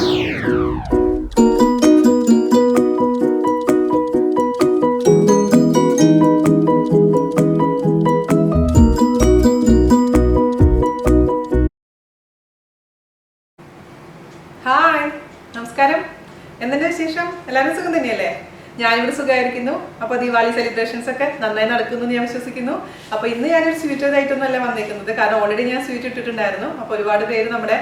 Hi, നമസ്കാരം. എന്തിൻ്റെ വിശേഷം? എല്ലാവരും സുഖം തന്നെയല്ലേ? ഞാനിവിടെ സുഖമായിരിക്കുന്നു. അപ്പോൾ ദീപാവലി സെലിബ്രേഷൻസ് ഒക്കെ നന്നായി നടക്കുന്നു എന്ന് ഞാൻ വിശ്വസിക്കുന്നു. അപ്പോൾ ഇന്ന് ഞാനൊരു സ്വീറ്റ് ഇതായിട്ടൊന്നുമല്ല വന്നിരിക്കുന്നത്, കാരണം ഓൾറെഡി ഞാൻ സ്വീറ്റ് ഇട്ടിട്ടുണ്ടായിരുന്നു. അപ്പോൾ ഒരുപാട് പേര് നമ്മുടെ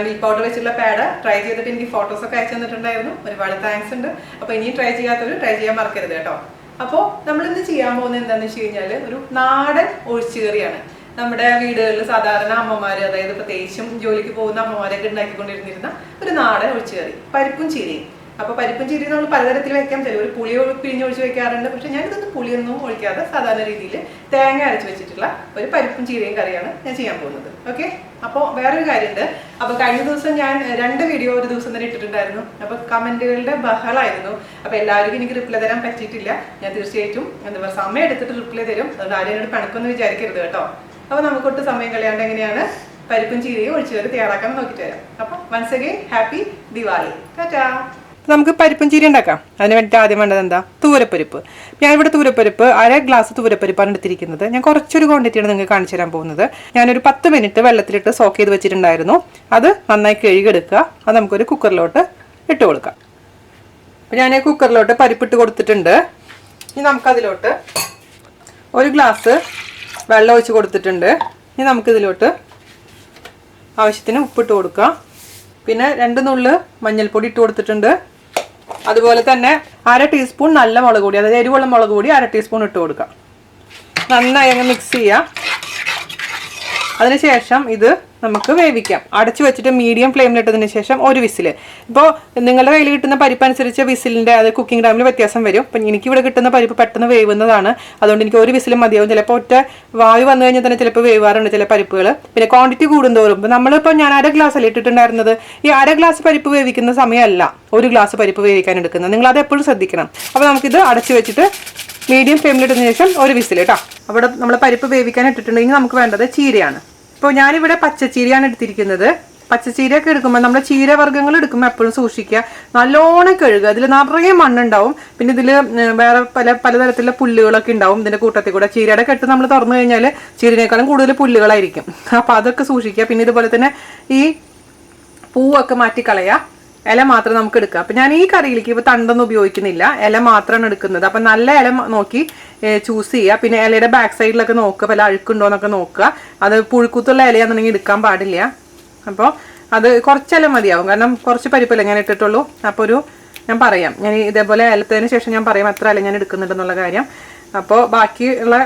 മിൽക്ക് പൗഡർ വെച്ചുള്ള പാഡ് ട്രൈ ചെയ്തിട്ട് എനിക്ക് ഫോട്ടോസൊക്കെ അയച്ചു തന്നിട്ടുണ്ടായിരുന്നു. ഒരുപാട് താങ്ക്സ് ഉണ്ട്. അപ്പോൾ ഇനിയും ട്രൈ ചെയ്യാത്തവർ ട്രൈ ചെയ്യാൻ മറക്കരുത് കേട്ടോ. അപ്പോൾ നമ്മളിന്ന് ചെയ്യാൻ പോകുന്നത് എന്താണെന്ന് വെച്ച് കഴിഞ്ഞാൽ ഒരു നാടൻ ഒഴിച്ചുകറിയാണ്. നമ്മുടെ വീടുകളിൽ സാധാരണ അമ്മമാർ, അതായത് പ്രത്യേകിച്ചും ജോലിക്ക് പോകുന്ന അമ്മമാരൊക്കെ ഉണ്ടാക്കിക്കൊണ്ടിരുന്നിരുന്ന ഒരു നാടൻ ഒഴിച്ചുകറി, പരിപ്പും ചീരയും. അപ്പോൾ പരിപ്പും ചീരയും നമ്മൾ പലതരത്തിൽ വയ്ക്കാം. ചിലവർ പുളി പിഴിഞ്ഞൊഴിച്ച് വെക്കാറുണ്ട്. പക്ഷെ ഞാനിതൊന്നും പുളിയൊന്നും ഒഴിക്കാതെ സാധാരണ രീതിയിൽ തേങ്ങ അരച്ച് വെച്ചിട്ടുള്ള ഒരു പരിപ്പും ചീരയും കറിയാണ് ഞാൻ ചെയ്യാൻ പോകുന്നത്. ഓക്കെ, അപ്പോൾ വേറൊരു കാര്യമുണ്ട്. അപ്പോൾ കഴിഞ്ഞ ദിവസം ഞാൻ 2 വീഡിയോ ഒരു ദിവസം തന്നെ ഇട്ടിട്ടുണ്ടായിരുന്നു. അപ്പോൾ കമൻറ്റുകളുടെ ബഹളമായിരുന്നു. അപ്പോൾ എല്ലാവർക്കും എനിക്ക് റിപ്ലൈ തരാൻ പറ്റിയിട്ടില്ല. ഞാൻ തീർച്ചയായിട്ടും എന്താ പറയുക, സമയം എടുത്തിട്ട് റിപ്ലൈ തരും. അതുകൊണ്ട് ആരും എന്നോട് പിണക്കൊന്നും വിചാരിക്കരുത് കേട്ടോ. അപ്പോൾ നമുക്കൊട്ട് സമയം കളയാണ്ട് എങ്ങനെയാണ് പരിപ്പും ചീരയും ഒഴിച്ചുകറി തയ്യാറാക്കാൻ നോക്കിയിട്ട് വരാം. അപ്പോൾ once again happy Diwali. Tata. നമുക്ക് പരിപ്പും ചീര ഉണ്ടാക്കാം. അതിന് വേണ്ടിയിട്ട് ആദ്യം വേണ്ടത് എന്താ? തൂരപ്പരിപ്പ്. ഞാനിവിടെ തൂരപ്പരിപ്പ് 1/2 ഗ്ലാസ് തൂരപ്പരിപ്പാണ് എടുത്തിരിക്കുന്നത്. ഞാൻ കുറച്ചൊരു ക്വാണ്ടിറ്റിയാണ് നിങ്ങൾക്ക് കാണിച്ചു തരാൻ പോകുന്നത്. ഞാനൊരു 10 മിനിറ്റ് വെള്ളത്തിലിട്ട് സോക്ക് ചെയ്ത് വെച്ചിട്ടുണ്ടായിരുന്നു. അത് നന്നായി കഴുകിയെടുക്കുക. അത് നമുക്കൊരു കുക്കറിലോട്ട് ഇട്ട് കൊടുക്കാം. അപ്പോൾ ഞാൻ കുക്കറിലോട്ട് പരിപ്പിട്ട് കൊടുത്തിട്ടുണ്ട്. ഇനി നമുക്കതിലോട്ട് 1 ഗ്ലാസ് വെള്ളം ഒഴിച്ച് കൊടുത്തിട്ടുണ്ട്. ഇനി നമുക്കിതിലോട്ട് ആവശ്യത്തിന് ഉപ്പിട്ട് കൊടുക്കാം. പിന്നെ 2 നുള്ള് മഞ്ഞൾപ്പൊടി ഇട്ട് കൊടുത്തിട്ടുണ്ട്. അതുപോലെ തന്നെ 1/2 ടീസ്പൂൺ നല്ല മുളക് പൊടി, അതായത് എരിവുള്ള മുളക് പൊടി 1/2 ടീസ്പൂൺ ഇട്ട് കൊടുക്കാം. നന്നായി അങ്ങ് മിക്സ് ചെയ്യാം. അതിനുശേഷം ഇത് നമുക്ക് വേവിക്കാം. അടച്ചു വെച്ചിട്ട് മീഡിയം ഫ്ലെയിമിലിട്ടതിന് ശേഷം ഒരു വിസിൽ. ഇപ്പോൾ നിങ്ങളുടെ കയ്യിൽ കിട്ടുന്ന പരിപ്പ് അനുസരിച്ച് വിസിലിൻ്റെ അത് കുക്കിംഗ് ടൈമിൽ വ്യത്യാസം വരും. അപ്പം എനിക്കിവിടെ കിട്ടുന്ന പരിപ്പ് പെട്ടെന്ന് വേവുന്നതാണ്. അതുകൊണ്ട് എനിക്ക് ഒരു വിസിലും മതിയാവും. ചിലപ്പോൾ ഒറ്റ വായു വന്നു കഴിഞ്ഞാൽ തന്നെ ചിലപ്പോൾ വേവാറുണ്ട് ചില പരിപ്പുകൾ. പിന്നെ ക്വാണ്ടിറ്റി കൂടുന്തോറും ഇപ്പം നമ്മളിപ്പോൾ ഞാൻ 1/2 ഗ്ലാസ് അല്ലേ ഇട്ടിട്ടുണ്ടായിരുന്നത്. ഈ 1/2 ഗ്ലാസ് പരിപ്പ് വേവിക്കുന്ന സമയമല്ല 1 ഗ്ലാസ് പരിപ്പ് വേവിക്കാൻ എടുക്കുന്നത്. നിങ്ങൾ അത് എപ്പോഴും ശ്രദ്ധിക്കണം. അപ്പോൾ നമുക്കിത് അടച്ചു വെച്ചിട്ട് മീഡിയം ഫ്ലെയിമിലിട്ടതിന് ശേഷം ഒരു വിസിൽ കേട്ടോ. അവിടെ നമ്മൾ പരിപ്പ് വേവിക്കാൻ ഇട്ടിട്ടുണ്ടെങ്കിൽ നമുക്ക് വേണ്ടത് ചീരയാണ്. ഇപ്പോൾ ഞാനിവിടെ പച്ചച്ചീരയാണ് എടുത്തിരിക്കുന്നത്. പച്ചച്ചീരയൊക്കെ എടുക്കുമ്പോൾ നമ്മുടെ ചീരവർഗ്ഗങ്ങൾ എടുക്കുമ്പോൾ എപ്പോഴും സൂക്ഷിക്കുക, നല്ലോണം കഴുകുക. അതിൽ നിറയെ മണ്ണുണ്ടാവും. പിന്നെ ഇതിൽ വേറെ പലതരത്തിലുള്ള പുല്ലുകളൊക്കെ ഉണ്ടാവും ഇതിൻ്റെ കൂട്ടത്തിൽ കൂടെ. ചീരയുടെ കെട്ട് നമ്മൾ തുറന്നു കഴിഞ്ഞാൽ ചീരനേക്കാളും കൂടുതൽ പുല്ലുകളായിരിക്കും. അപ്പോൾ അതൊക്കെ സൂക്ഷിക്കുക. പിന്നെ ഇതുപോലെ തന്നെ ഈ പൂവൊക്കെ മാറ്റിക്കളയുക. ഇല മാത്രം നമുക്ക് എടുക്കാം. അപ്പം ഞാൻ ഈ കറിയിലേക്ക് ഇപ്പോൾ തണ്ടൊന്നും ഉപയോഗിക്കുന്നില്ല, ഇല മാത്രമാണ് എടുക്കുന്നത്. അപ്പം നല്ല ഇല നോക്കി ചൂസ് ചെയ്യുക. പിന്നെ ഇലയുടെ ബാക്ക് സൈഡിലൊക്കെ നോക്കുക, പല അഴുക്കുണ്ടോ എന്നൊക്കെ നോക്കുക. അത് പുഴുക്കുത്തുള്ള ഇലയാണെന്നുണ്ടെങ്കിൽ എടുക്കാൻ പാടില്ല. അപ്പോൾ അത് കുറച്ച് ഇല മതിയാവും, കാരണം കുറച്ച് പരിപ്പല്ലേ ഞാൻ ഇട്ടിട്ടുള്ളൂ. അപ്പോൾ ഞാൻ പറയാം, ഞാൻ ഇതേപോലെ ഇലത്തതിന് ശേഷം ഞാൻ പറയാം എത്ര ഇല ഞാൻ എടുക്കുന്നുണ്ടെന്നുള്ള കാര്യം. അപ്പോൾ ബാക്കിയുള്ള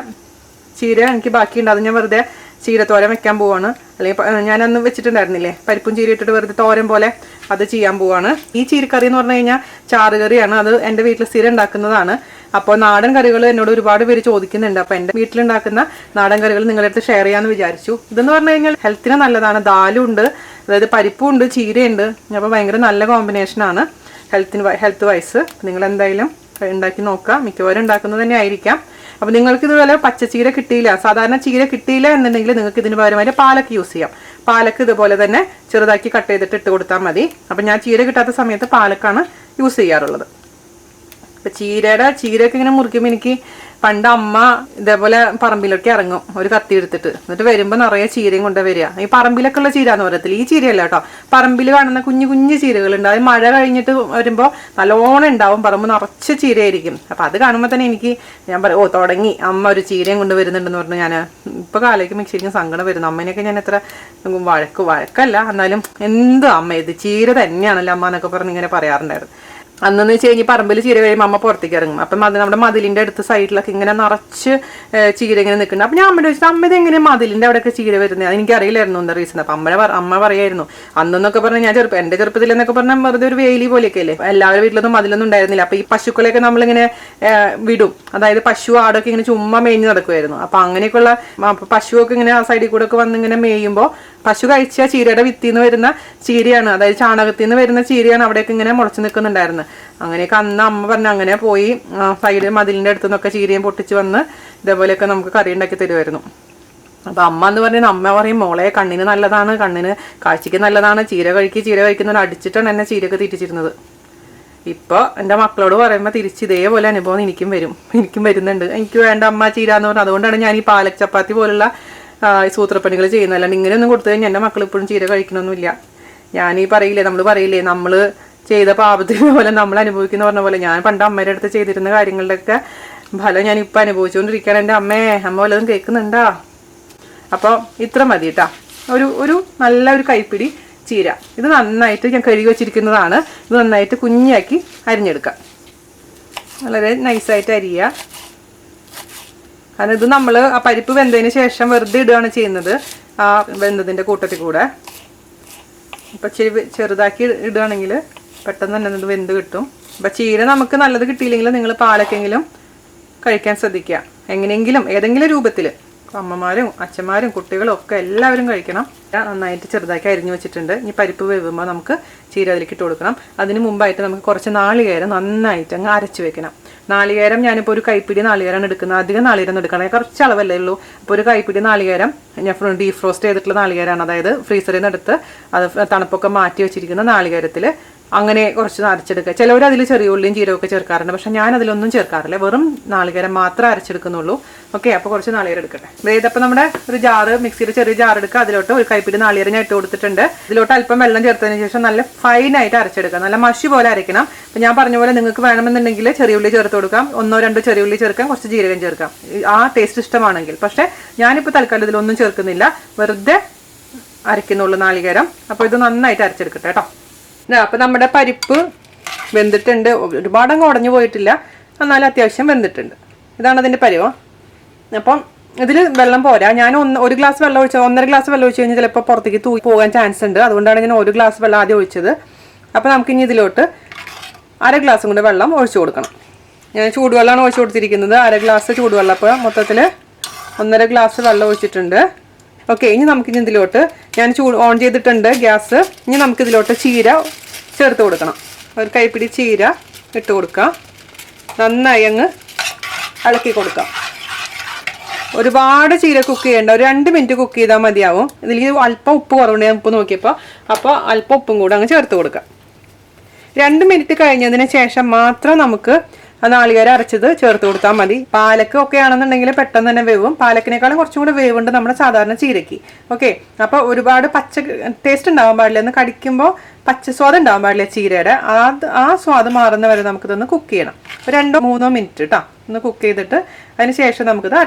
ചീര എനിക്ക് ബാക്കിയുണ്ട്. അത് ഞാൻ വെറുതെ ചീരത്തോരൻ വെക്കാൻ പോവാണ്. അല്ലെങ്കിൽ ഞാനന്ന് വെച്ചിട്ടുണ്ടായിരുന്നില്ലേ പരിപ്പും ചീര ഇട്ടിട്ട് വെറുതെ തോരൻ പോലെ, അത് ചെയ്യാൻ പോവാണ്. ഈ ചീരക്കറി എന്ന് പറഞ്ഞു കഴിഞ്ഞാൽ ചാറുകറിയാണ്. അത് എൻ്റെ വീട്ടിൽ സ്ഥിരം ഉണ്ടാക്കുന്നതാണ്. അപ്പോൾ നാടൻ കറികൾ എന്നോട് ഒരുപാട് പേര് ചോദിക്കുന്നുണ്ട്. അപ്പോൾ എൻ്റെ വീട്ടിലുണ്ടാക്കുന്ന നാടൻ കറികൾ നിങ്ങളുടെ അടുത്ത് ഷെയർ ചെയ്യാമെന്ന് വിചാരിച്ചു. ഇതെന്ന് പറഞ്ഞു കഴിഞ്ഞാൽ ഹെൽത്തിന് നല്ലതാണ്. ദാലും ഉണ്ട്, അതായത് പരിപ്പും ഉണ്ട്, ചീരയുണ്ട്. അപ്പോൾ ഭയങ്കര നല്ല കോമ്പിനേഷനാണ് ഹെൽത്ത് വൈസ്. നിങ്ങൾ എന്തായാലും ഉണ്ടാക്കി നോക്കുക. മിക്കവാറും ഉണ്ടാക്കുന്നത് തന്നെ ആയിരിക്കാം. അപ്പോൾ നിങ്ങൾക്ക് ഇതുപോലെ പച്ചച്ചീര കിട്ടിയില്ല, സാധാരണ ചീര കിട്ടിയില്ല എന്നുണ്ടെങ്കിൽ നിങ്ങൾക്ക് ഇതിന് പകരമായിട്ട് പാലക്ക് യൂസ് ചെയ്യാം. പാലക്ക് ഇതുപോലെ തന്നെ ചെറുതാക്കി കട്ട് ചെയ്തിട്ട് ഇട്ട് കൊടുത്താൽ മതി. അപ്പം ഞാൻ ചീര കിട്ടാത്ത സമയത്ത് പാലക്കാണ് യൂസ് ചെയ്യാറുള്ളത്. അപ്പം ചീരയൊക്കെ ഇങ്ങനെ മുറിക്കുമ്പോൾ എനിക്ക് പണ്ട് അമ്മ ഇതേപോലെ പറമ്പിലൊക്കെ ഇറങ്ങും ഒരു കത്തി എടുത്തിട്ട്. എന്നിട്ട് വരുമ്പോൾ നിറയെ ചീരയും കൊണ്ട് വരിക. ഈ പറമ്പിലൊക്കെ ഉള്ള ചീര എന്ന് പറയത്തില്ല, ഈ ചീരയല്ല കേട്ടോ. പറമ്പിൽ കാണുന്ന കുഞ്ഞു കുഞ്ഞു ചീരകളുണ്ട്. അത് മഴ കഴിഞ്ഞിട്ട് വരുമ്പോൾ നല്ലോണം ഉണ്ടാവും, പറമ്പ് നിറച്ച് ചീരയായിരിക്കും. അപ്പം അത് കാണുമ്പോൾ തന്നെ ഞാൻ പറയും, തുടങ്ങി അമ്മ ഒരു ചീരയും കൊണ്ട് വരുന്നുണ്ടെന്ന് പറഞ്ഞു. ഞാൻ ഇപ്പോൾ കാലേക്ക് ശരിക്കും സങ്കടം വരുന്നു. അമ്മേനെയൊക്കെ ഞാൻ എത്ര വഴക്കല്ല, എന്നാലും എന്ത് അമ്മ ഇത് ചീര തന്നെയാണല്ലോ അമ്മ എന്നൊക്കെ പറഞ്ഞ് ഇങ്ങനെ പറയാറുണ്ടായിരുന്നു. അന്നെന്ന് വെച്ച് കഴിഞ്ഞാൽ പറമ്പിൽ ചീര കഴിയുമ്പോൾ അമ്മ പുറത്തേക്ക് ഇറങ്ങും. അപ്പം അത് നമ്മുടെ മതിലിൻ്റെ അടുത്ത് സൈഡിലൊക്കെ ഇങ്ങനെ നിറച്ച് ചീര ഇങ്ങനെ നിൽക്കുന്നുണ്ട്. അപ്പം ഞാൻ അമ്മയോട് ചോദിച്ചാൽ അമ്മ ഇതെങ്ങനെ മതിലിൻ്റെ അവിടെയൊക്കെ ചീര വരുന്നത്? എനിക്കറിയില്ലായിരുന്നു എന്താ റീസൺ. അപ്പം അമ്മ പറയായിരുന്നു അന്നെന്നൊക്കെ പറഞ്ഞാൽ ഞാൻ എൻ്റെ ചെറുപ്പത്തിൽ എന്നൊക്കെ പറഞ്ഞാൽ വെറുതെ ഒരു വേലി പോലെയൊക്കെ അല്ലേ, എല്ലാവരുടെ വീട്ടിലൊന്നും മതിലൊന്നും ഉണ്ടായിരുന്നില്ല. അപ്പം ഈ പശുക്കളെയൊക്കെ നമ്മളിങ്ങനെ വിടും, അതായത് പശു ആടൊക്കെ ഇങ്ങനെ ചുമ്മാ മേഞ്ഞ് നടക്കുമായിരുന്നു. അപ്പം അങ്ങനെയൊക്കെയുള്ള പശുവൊക്കെ ഇങ്ങനെ ആ സൈഡിൽ കൂടെ ഒക്കെ വന്ന് ഇങ്ങനെ മേയുമ്പോൾ പശു കഴിച്ച ചീരയുടെ വിത്തിൽ നിന്ന് വരുന്ന ചീരയാണ്, അതായത് ചാണകത്തിൽ നിന്ന് വരുന്ന ചീരയാണ് അവിടെയൊക്കെ ഇങ്ങനെ മുളച്ച് നിൽക്കുന്നുണ്ടായിരുന്നു. അങ്ങനെയൊക്കെ അന്ന് അമ്മ പറഞ്ഞ അങ്ങനെ പോയി സൈഡ് മതിലിൻ്റെ അടുത്തു നിന്നൊക്കെ ചീരയും പൊട്ടിച്ച് വന്ന് ഇതേപോലെയൊക്കെ നമുക്ക് കറി ഉണ്ടാക്കി തരുമായിരുന്നു. അപ്പോൾ അമ്മ എന്ന് പറയുന്നത് അമ്മ പറയും മോളെ കണ്ണിന് നല്ലതാണ്, കണ്ണിന് കാഴ്ചയ്ക്ക് നല്ലതാണ്, ചീര കഴിക്കുന്നവർ അടിച്ചിട്ടാണ് എന്നെ ചീരയൊക്കെ തീറ്റിച്ചിരുന്നത്. ഇപ്പോൾ എൻ്റെ മക്കളോട് പറയുമ്പോൾ തിരിച്ച് ഇതേപോലെ അനുഭവം എനിക്കും വരുന്നുണ്ട്. എനിക്ക് വേണ്ട അമ്മ ചീര എന്ന് പറഞ്ഞാൽ അതുകൊണ്ടാണ് ഞാൻ ഈ പാലക് ചപ്പാത്തി പോലുള്ള സൂത്രപ്പണികൾ ചെയ്യുന്നത്. അല്ലാണ്ട് ഇങ്ങനെയൊന്നും കൊടുത്തു കഴിഞ്ഞാൽ എൻ്റെ മക്കൾ ഇപ്പോഴും ചീര കഴിക്കണമൊന്നുമില്ല. നമ്മൾ പറയില്ലേ നമ്മൾ ചെയ്ത പാപത്തിന് പോലെ നമ്മൾ അനുഭവിക്കുന്ന പറഞ്ഞ പോലെ ഞാൻ പണ്ട് അമ്മയുടെ അടുത്ത് ചെയ്തിരുന്ന കാര്യങ്ങളുടെയൊക്കെ ഫലം ഞാൻ ഇപ്പം അനുഭവിച്ചുകൊണ്ടിരിക്കുകയാണ്. എൻ്റെ അമ്മ വല്ലതും കേൾക്കുന്നുണ്ടോ? അപ്പോൾ ഇത്ര മതി കേട്ടോ. ഒരു നല്ല ഒരു കൈപ്പിടി ചീര. ഇത് നന്നായിട്ട് ഞാൻ കഴുകി വെച്ചിരിക്കുന്നതാണ്. ഇത് നന്നായിട്ട് കുഞ്ഞാക്കി അരിഞ്ഞെടുക്കാം. വളരെ നൈസായിട്ട് അരിയുക. കാരണം ഇത് നമ്മൾ ആ പരിപ്പ് വെന്തതിന് ശേഷം വെറുതെ ഇടുകയാണ് ചെയ്യുന്നത് ആ വെന്തതിൻ്റെ കൂട്ടത്തിൽ കൂടെ. ഇപ്പം ചെറുതാക്കി ഇടുകയാണെങ്കിൽ പെട്ടെന്ന് തന്നെ ഇത് വെന്ത് കിട്ടും. അപ്പം ചീര നമുക്ക് നല്ലത് കിട്ടിയില്ലെങ്കിൽ നിങ്ങൾ പാലക്കെങ്കിലും കഴിക്കാൻ ശ്രദ്ധിക്കുക. എങ്ങനെയെങ്കിലും ഏതെങ്കിലും രൂപത്തിൽ അമ്മമാരും അച്ഛന്മാരും കുട്ടികളും ഒക്കെ എല്ലാവരും കഴിക്കണം. നന്നായിട്ട് ചെറുതാക്കി അരിഞ്ഞു വെച്ചിട്ടുണ്ട്. ഇനി പരിപ്പ് വേവുമ്പോൾ നമുക്ക് ചീര അതിലേക്ക് ഇട്ട് കൊടുക്കണം. അതിന് മുമ്പായിട്ട് നമുക്ക് കുറച്ച് നാളികേരം നന്നായിട്ട് അങ്ങ് അരച്ച് വെക്കണം. നാളികേരം ഞാനിപ്പോൾ ഒരു കൈപ്പിടി നാളികേരമാണ് എടുക്കുന്നത്. അധികം നാളികേരം എടുക്കണം, കുറച്ച് അളവല്ലേ ഉള്ളൂ. അപ്പോൾ ഒരു കൈപ്പിടി നാളികേരം ഞാൻ ഡീഫ്രോസ്റ്റ് ചെയ്തിട്ടുള്ള നാളികേരമാണ്. അതായത് ഫ്രീസറിൽ നിന്ന് എടുത്ത് അത് തണുപ്പൊക്കെ മാറ്റി വെച്ചിരിക്കുന്ന നാളികേരത്തിൽ അങ്ങനെ കുറച്ച് അരച്ചെടുക്കുക. ചിലവർ അതിൽ ചെറിയ ഉള്ളിയും ജീരകമൊക്കെ ചേർക്കാറുണ്ട്. പക്ഷെ ഞാൻ അതിലൊന്നും ചേർക്കാറില്ല, വെറും നാളികേരം മാത്രമേ അരച്ചെടുക്കുന്നുള്ളൂ. ഓക്കെ, അപ്പോൾ കുറച്ച് നാളികേരം എടുക്കട്ടെ. ഇതപ്പോൾ നമ്മുടെ ഒരു ജാറ്, മിക്സിയുടെ ചെറിയ ജാർ എടുക്കുക. അതിലോട്ട് ഒരു കൈപ്പിടി നാളികേരം ഞാൻ ഇട്ട് കൊടുത്തിട്ടുണ്ട്. ഇതിലോട്ട് അല്പം വെള്ളം ചേർത്തതിന് ശേഷം നല്ല ഫൈനായിട്ട് അരച്ചെടുക്കുക. നല്ല മഷി പോലെ അരയ്ക്കണം. അപ്പോൾ ഞാൻ പറഞ്ഞ പോലെ നിങ്ങൾക്ക് വേണമെന്നുണ്ടെങ്കിൽ ചെറിയ ഉള്ളി ചേർത്ത് കൊടുക്കാം, 1-2 ചെറിയ ഉള്ളി ചേർക്കാം, കുറച്ച് ജീരകം ചേർക്കാം, ആ ടേസ്റ്റ് ഇഷ്ടമാണെങ്കിൽ. പക്ഷേ ഞാനിപ്പോൾ തൽക്കാലം ഇതിലൊന്നും ചേർക്കുന്നില്ല, വെറുതെ അരയ്ക്കുന്നുള്ളൂ നാളികേരം. അപ്പോൾ ഇത് നന്നായിട്ട് അരച്ചെടുക്കട്ടെ കേട്ടോ. അപ്പം നമ്മുടെ പരിപ്പ് വെന്തിട്ടുണ്ട്. ഒരുപാടങ്ങ് ഉടഞ്ഞു പോയിട്ടില്ല, എന്നാലും അത്യാവശ്യം വെന്തിട്ടുണ്ട്. ഇതാണ് അതിൻ്റെ പരുവം. അപ്പം ഇതിൽ വെള്ളം പോരാ. ഞാൻ 1 ഗ്ലാസ് വെള്ളം ഒഴിച്ച് 1.5 ഗ്ലാസ് വെള്ളം ഒഴിച്ച് കഴിഞ്ഞാൽ ചിലപ്പോൾ പുറത്തേക്ക് തൂക്കി പോകാൻ ചാൻസ് ഉണ്ട്. അതുകൊണ്ടാണ് ഞാൻ 1 ഗ്ലാസ് വെള്ളം ആദ്യം ഒഴിച്ചത്. അപ്പോൾ നമുക്കിനി ഇതിലോട്ട് 1/2 ഗ്ലാസും കൂടെ വെള്ളം ഒഴിച്ചു കൊടുക്കണം. ഞാൻ ചൂടുവെള്ളമാണ് ഒഴിച്ചു കൊടുത്തിരിക്കുന്നത്, 1/2 ഗ്ലാസ് ചൂടുവെള്ളം. അപ്പോൾ മൊത്തത്തിൽ 1.5 ഗ്ലാസ് വെള്ളം ഒഴിച്ചിട്ടുണ്ട്. ഓക്കെ, ഇനി നമുക്കിനി ഇതിലോട്ട് ഞാൻ ഓൺ ചെയ്തിട്ടുണ്ട് ഗ്യാസ്. ഇനി നമുക്കിതിലോട്ട് ചീര ചേർത്ത് കൊടുക്കണം. ഒരു കൈപ്പിടി ചീര ഇട്ട് കൊടുക്കാം. നന്നായി അങ്ങ് ഇളക്കി കൊടുക്കാം. ഒരുപാട് ചീര കുക്ക് ചെയ്യേണ്ട, ഒരു 2 മിനിറ്റ് കുക്ക് ചെയ്താൽ മതിയാവും. ഇതിലേക്ക് അല്പം ഉപ്പ് കുറവുണ്ട്, ഞാൻ ഉപ്പ് നോക്കിയപ്പോൾ. അപ്പോൾ അല്പം ഉപ്പും കൂടെ അങ്ങ് ചേർത്ത് കൊടുക്കാം. 2 മിനിറ്റ് കഴിഞ്ഞതിന് ശേഷം മാത്രം നമുക്ക് നാളികേരം അരച്ചത് ചേർത്ത് കൊടുത്താൽ മതി. പാലക്ക് ഒക്കെ ആണെന്നുണ്ടെങ്കിൽ പെട്ടെന്ന് തന്നെ വേവും. പാലക്കിനേക്കാളും കുറച്ചും കൂടെ വേവുണ്ട് നമ്മുടെ സാധാരണ ചീരയ്ക്ക്. ഓക്കെ, അപ്പോൾ ഒരുപാട് പച്ച ടേസ്റ്റ് ഉണ്ടാവാൻ പാടില്ല. ഒന്ന് കടിക്കുമ്പോൾ പച്ച സ്വാദം ഉണ്ടാവാൻ പാടില്ല ചീരയുടെ. ആ സ്വാദ് മാറുന്ന വരെ നമുക്കിതൊന്ന് കുക്ക് ചെയ്യണം. 2-3 മിനിറ്റ് കേട്ടോ, ഒന്ന് കുക്ക് ചെയ്തിട്ട് അതിന് ശേഷം നമുക്കിത്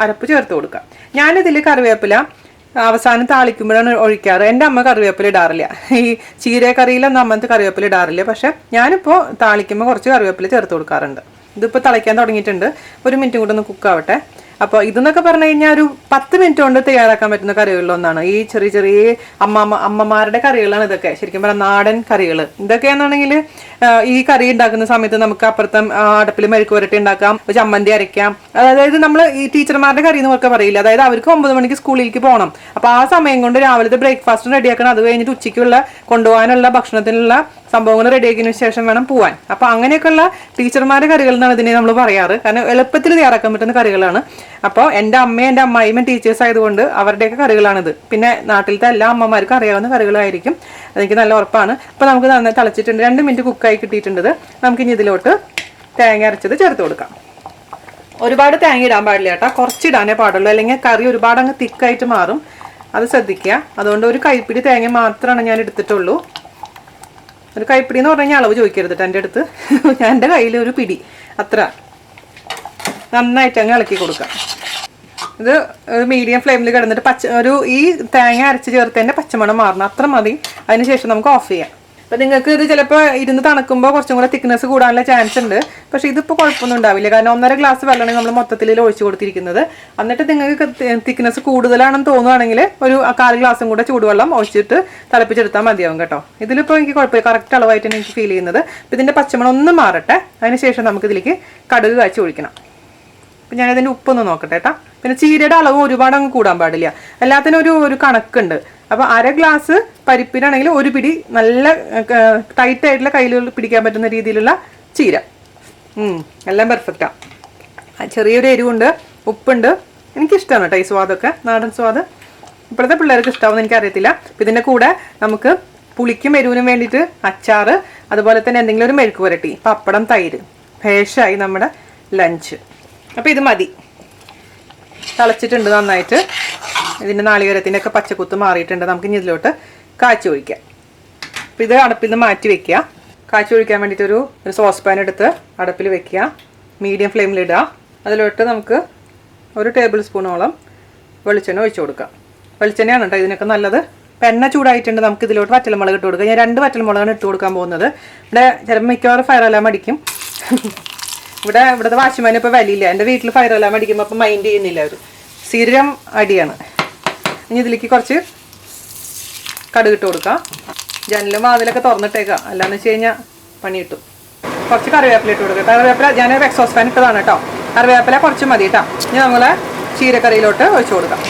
അരപ്പ് ചേർത്ത് കൊടുക്കാം. ഞാനിതിൽ കറിവേപ്പില അവസാനം താളിക്കുമ്പോഴാണ് ഒഴിക്കാറ്. എൻ്റെ അമ്മ കറിവേപ്പില ഇടാറില്ല. ഈ ചീര കറിയിലൊന്നും അമ്മത്തെ കറിവേപ്പില ഇടാറില്ല. പക്ഷെ ഞാനിപ്പോൾ താളിക്കുമ്പോൾ കുറച്ച് കറിവേപ്പില ചേർത്ത് കൊടുക്കാറുണ്ട്. ഇതിപ്പോൾ തിളയ്ക്കാൻ തുടങ്ങിയിട്ടുണ്ട്. 1 മിനിറ്റ് കൂടെ ഒന്ന് കുക്കാവട്ടെ. അപ്പോൾ ഇതെന്നൊക്കെ പറഞ്ഞു കഴിഞ്ഞാൽ ഒരു 10 മിനിറ്റ് കൊണ്ട് തയ്യാറാക്കാൻ പറ്റുന്ന കറികളിലൊന്നാണ്. ഈ ചെറിയ അമ്മമാരുടെ കറികളാണ് ഇതൊക്കെ. ശരിക്കും പറഞ്ഞാൽ നാടൻ കറികൾ ഇതൊക്കെയാണെന്നുണ്ടെങ്കിൽ ഈ കറി ഉണ്ടാക്കുന്ന സമയത്ത് നമുക്ക് അപ്പുറത്തും അടുപ്പിൽ മെഴുക്ക് പുരട്ടി ഉണ്ടാക്കാം, ചമ്മന്തി അരയ്ക്കാം. അതായത് നമ്മൾ ഈ ടീച്ചർമാരുടെ കറി എന്നൊക്കെ പറയില്ല. അതായത് അവർക്ക് 9 മണിക്ക് സ്കൂളിലേക്ക് പോകണം. അപ്പോൾ ആ സമയം കൊണ്ട് രാവിലത്തെ ബ്രേക്ക്ഫാസ്റ്റ് റെഡിയാക്കണം. അത് കഴിഞ്ഞിട്ട് ഉച്ചയ്ക്കുള്ള കൊണ്ടുപോകാനുള്ള ഭക്ഷണത്തിനുള്ള സംഭവങ്ങൾ റെഡിയാക്കിയതിനു ശേഷം വേണം പോവാൻ. അപ്പോൾ അങ്ങനെയൊക്കെയുള്ള ടീച്ചർമാരുടെ കറികൾ എന്നാണ് ഇതിനെ നമ്മൾ പറയാറ്. കാരണം എളുപ്പത്തിൽ തയ്യാറാക്കാൻ പറ്റുന്ന കറികളാണ്. അപ്പോൾ എൻ്റെ അമ്മയും എൻ്റെ അമ്മായിയും ടീച്ചേഴ്സ് ആയതുകൊണ്ട് അവരുടെയൊക്കെ കറികളാണിത്. പിന്നെ നാട്ടിലത്തെ എല്ലാ അമ്മമാർക്കും അറിയാവുന്ന കറികളായിരിക്കും, അതെനിക്ക് നല്ല ഉറപ്പാണ്. അപ്പോൾ നമുക്ക് നന്നായി തിളച്ചിട്ടുണ്ട്. 2 മിനിറ്റ് കുക്കായി കിട്ടിയിട്ടുണ്ട്. നമുക്കിനി ഇതിലോട്ട് തേങ്ങ അരച്ചത് ചേർത്ത് കൊടുക്കാം. ഒരുപാട് തേങ്ങ ഇടാൻ പാടില്ല കേട്ടോ, കുറച്ചിടാനേ പാടുള്ളൂ. അല്ലെങ്കിൽ കറി ഒരുപാട് അങ്ങ് തിക്കായിട്ട് മാറും, അത് ശ്രദ്ധിക്കുക. അതുകൊണ്ട് ഒരു കൈപ്പിടി തേങ്ങ മാത്രമാണ് ഞാൻ എടുത്തിട്ടുള്ളൂ. ഒരു കൈപ്പിടി എന്ന് പറഞ്ഞു കഴിഞ്ഞാൽ അളവ് ചോദിക്കരുത് കേട്ടോ എൻ്റെ അടുത്ത്. ഞാൻ എൻ്റെ കയ്യിൽ ഒരു പിടി അത്ര നന്നായിട്ട് അങ്ങ് ഇളക്കി കൊടുക്കാം. ഇത് മീഡിയം ഫ്ലെയിമിൽ കിടന്നിട്ട് ഈ തേങ്ങ അരച്ച് ചേർത്തതിൻ്റെ പച്ചമണം മാറണം, അത്ര മതി. അതിനുശേഷം നമുക്ക് ഓഫ് ചെയ്യാം. അപ്പോൾ നിങ്ങൾക്ക് ഇത് ചിലപ്പോൾ ഇരുന്ന് തണുക്കുമ്പോൾ കുറച്ചും കൂടെ തിക്നെസ് കൂടാനുള്ള ചാൻസ് ഉണ്ട്. പക്ഷേ ഇതിപ്പോൾ കുഴപ്പമൊന്നും ഉണ്ടാവില്ല. കാരണം 1.5 ഗ്ലാസ് വെള്ളമാണ് നമ്മൾ മൊത്തത്തിൽ ഒഴിച്ചു കൊടുത്തിരിക്കുന്നത്. എന്നിട്ട് നിങ്ങൾക്ക് തിക്നെസ് കൂടുതലാണെന്ന് തോന്നുകയാണെങ്കിൽ ഒരു 1/4 ഗ്ലാസും കൂടെ ചൂടുവെള്ളം ഒഴിച്ചിട്ട് തിളപ്പിച്ചെടുത്താൽ മതിയാവും കേട്ടോ. ഇതിലിപ്പോൾ എനിക്ക് കുഴപ്പമില്ല, കറക്റ്റ് അളവായിട്ടാണ് എനിക്ക് ഫീൽ ചെയ്യുന്നത്. അപ്പോൾ ഇതിൻ്റെ പച്ചമണം ഒന്ന് മാറട്ടെ. അതിനുശേഷം നമുക്കിതിലേക്ക് കടുക് കാച്ചി ഒഴിക്കണം. അപ്പം ഞാനതിൻ്റെ ഉപ്പൊന്ന് നോക്കട്ടെ കേട്ടോ. പിന്നെ ചീരയുടെ അളവ് ഒരുപാട് അങ്ങ് കൂടാൻ പാടില്ല, എല്ലാത്തിനും ഒരു കണക്കുണ്ട്. അപ്പോൾ 1/2 ഗ്ലാസ് പരിപ്പിനാണെങ്കിൽ ഒരു പിടി നല്ല ടൈറ്റായിട്ടുള്ള കയ്യിൽ പിടിക്കാൻ പറ്റുന്ന രീതിയിലുള്ള ചീര. എല്ലാം പെർഫെക്റ്റാണ്. ചെറിയൊരു എരിവുണ്ട്, ഉപ്പുണ്ട്, എനിക്കിഷ്ടമാണ് കേട്ടോ ഈ സ്വാദൊക്കെ, നാടൻ സ്വാദ്. ഇപ്പോഴത്തെ പിള്ളേർക്ക് ഇഷ്ടമാവുമെന്ന് എനിക്കറിയത്തില്ല. അപ്പം ഇതിൻ്റെ കൂടെ നമുക്ക് പുളിക്കും എരിവിനും വേണ്ടിയിട്ട് അച്ചാറ്, അതുപോലെ തന്നെ എന്തെങ്കിലും ഒരു മെഴുക്ക് പുരട്ടി, പപ്പടം, തൈര്. ഭേഷായി നമ്മുടെ ലഞ്ച്. അപ്പോൾ ഇത് മതി. തിളച്ചിട്ടുണ്ട് നന്നായിട്ട്. ഇതിൻ്റെ നാളികേരത്തിൻ്റെ ഒക്കെ പച്ചക്കുത്ത് മാറിയിട്ടുണ്ട്. നമുക്ക് ഇനി ഇതിലോട്ട് കാച്ചി ഒഴിക്കാം. അപ്പോൾ ഇത് അടുപ്പിൽ നിന്ന് മാറ്റി വെക്കുക. കാച്ചി ഒഴിക്കാൻ വേണ്ടിയിട്ടൊരു സോസ് പാൻ എടുത്ത് അടുപ്പിൽ വെക്കുക. മീഡിയം ഫ്ലെയിമിലിടുക. അതിലോട്ട് നമുക്ക് 1 ടേബിൾ സ്പൂണോളം വെളിച്ചെണ്ണ ഒഴിച്ചു കൊടുക്കാം. വെളിച്ചെണ്ണയാണ് കേട്ടോ ഇതിനൊക്കെ നല്ലത്. അപ്പം എണ്ണ ചൂടായിട്ടുണ്ട്. നമുക്ക് ഇതിലോട്ട് വറ്റൽമുളക് ഇട്ട് കൊടുക്കുക. ഞാൻ 2 വറ്റൽമുളകാണ് ഇട്ട് കൊടുക്കാൻ പോകുന്നത്. ഇവിടെ ചിലപ്പോൾ മിക്കവാറും ഫയർ അലാം അടിക്കും. ഇവിടുത്തെ വാച്ച്മാൻ ഇപ്പോൾ വലിയില്ല. എൻ്റെ വീട്ടിൽ ഫയർ അലാം അടിക്കുമ്പോൾ അപ്പം മൈൻഡ് ചെയ്യുന്നില്ല അവർ. സ്ഥിരം അടിയാണ്. ഇനി ഇതിലേക്ക് കുറച്ച് കടുക് ഇട്ട് കൊടുക്കാം. ജനലും വാതിലൊക്കെ തുറന്നിട്ടേക്കാം, അല്ലാന്ന് വെച്ച് കഴിഞ്ഞാൽ പണി കിട്ടും. കുറച്ച് കറിവേപ്പില ഇട്ട് കൊടുക്കുക. കറിവേപ്പില ഞാൻ എക്സോസ് ഫാൻ ഇട്ടതാണ് കേട്ടോ. കറിവേപ്പില കുറച്ച് മതി കേട്ടോ. ഇനി നമ്മൾ ചീരക്കറിയിലോട്ട് ഒഴിച്ചു കൊടുക്കാം.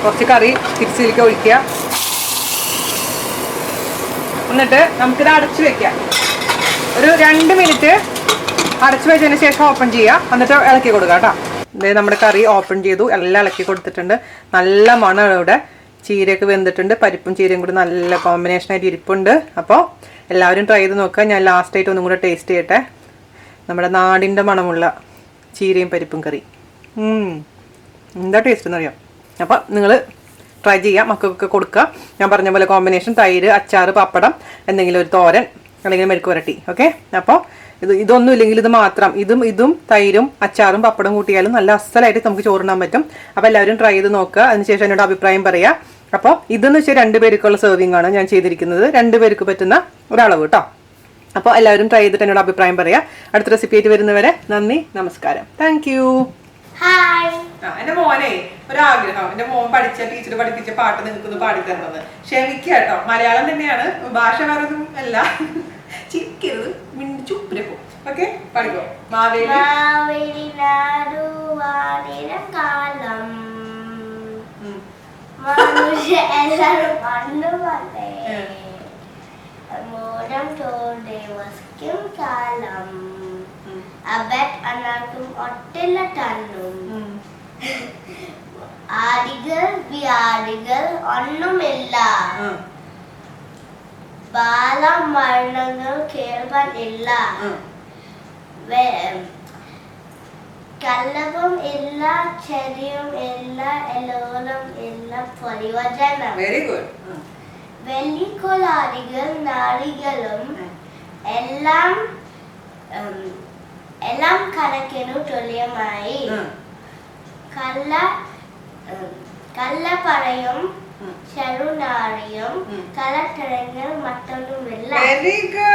കുറച്ച് കറി തിരിച്ചിലേക്ക് ഒഴിക്കുക. എന്നിട്ട് നമുക്കിത് അടച്ചു വെക്കാം. ഒരു 2 മിനിറ്റ് അടച്ചു വെച്ചതിന് ശേഷം ഓപ്പൺ ചെയ്യുക. എന്നിട്ട് ഇളക്കി കൊടുക്കുക കേട്ടോ. അതായത് നമ്മുടെ കറി ഓപ്പൺ ചെയ്തു, എല്ലാം ഇളക്കി കൊടുത്തിട്ടുണ്ട്. നല്ല മണം ഇവിടെ. ചീരയൊക്കെ വെന്തിട്ടുണ്ട്. പരിപ്പും ചീരയും കൂടി നല്ല കോമ്പിനേഷനായിട്ട് ഇരിപ്പുണ്ട്. അപ്പോൾ എല്ലാവരും ട്രൈ ചെയ്ത് നോക്കുക. ഞാൻ ലാസ്റ്റായിട്ട് ഒന്നും കൂടെ ടേസ്റ്റ് ചെയ്യട്ടെ. നമ്മുടെ നാടിൻ്റെ മണമുള്ള ചീരയും പരിപ്പും കറി. എന്താ ടേസ്റ്റ് എന്നറിയാം. അപ്പോൾ നിങ്ങൾ ട്രൈ ചെയ്യുക, മക്കൾക്കൊക്കെ കൊടുക്കുക. ഞാൻ പറഞ്ഞ പോലെ കോമ്പിനേഷൻ തൈര്, അച്ചാറ്, പപ്പടം, എന്തെങ്കിലും ഒരു തോരൻ അല്ലെങ്കിൽ മെഴുക്ക് പുരട്ടി. ഓക്കെ. അപ്പോൾ ഇതൊന്നും ഇല്ലെങ്കിൽ ഇത് മാത്രം, ഇതും തൈരും അച്ചാറും പപ്പടം കൂട്ടിയാലും നല്ല അസലായിട്ട് നമുക്ക് ചോറിടാൻ പറ്റും. അപ്പോൾ എല്ലാവരും ട്രൈ ചെയ്ത് നോക്കുക. അതിനുശേഷം എന്നോട് അഭിപ്രായം പറയുക. അപ്പോൾ ഇതെന്ന് വെച്ചാൽ 2 പേർക്കുള്ള സെർവിംഗ് ആണ് ഞാൻ ചെയ്തിരിക്കുന്നത്. 2 പേർക്ക് പറ്റുന്ന ഒരളവ് കേട്ടോ. അപ്പോൾ എല്ലാവരും ട്രൈ ചെയ്തിട്ട് എന്നോട് അഭിപ്രായം പറയുക. അടുത്ത റെസിപ്പി ആയിട്ട് വരുന്നവരെ നന്ദി, നമസ്കാരം. Thank you. എന്റെ മോനെ ഒരാഗ്രഹം, എന്റെ മോൻ പഠിച്ച ടീച്ചർ പഠിപ്പിച്ച പാട്ട് നിങ്ങൾക്കൊന്ന് പാടിത്തരുന്നത്. ക്ഷമിക്കുക കേട്ടോ, മലയാളം തന്നെയാണ്, ഭാഷ വേറൊന്നും അല്ല. ചിരിക്കരുത്, ചുപ്പിരക്കും. ഓക്കെ, പാടിക്കോ. മാവേലി കാലം മനുഷ്യ എല്ലാരും പണ്ടുപോലെ മോരം തോടെ വസിക്കും കാലം അബറ്റ് അനാക്കും ഒട്ടില്ല തന്നും ആടികൾ വ്യാടികൾ ഒന്നുമില്ല ബാലമരണങ്ങൾ കേൾവാനില്ല കല്ലവും ഇല്ല ചെടിയും ഇല്ല എല്ലോളം ഇല്ല പരിവചനം. Very good. വെള്ളിക്കോലാടികൾ നാടികളും എല്ലാം കണക്കിനു തുല്യമായി കള്ളപ്പറയും ചെറുനാടിയും കലത്തരങ്ങൾ മറ്റൊന്നുമില്ല. Very good.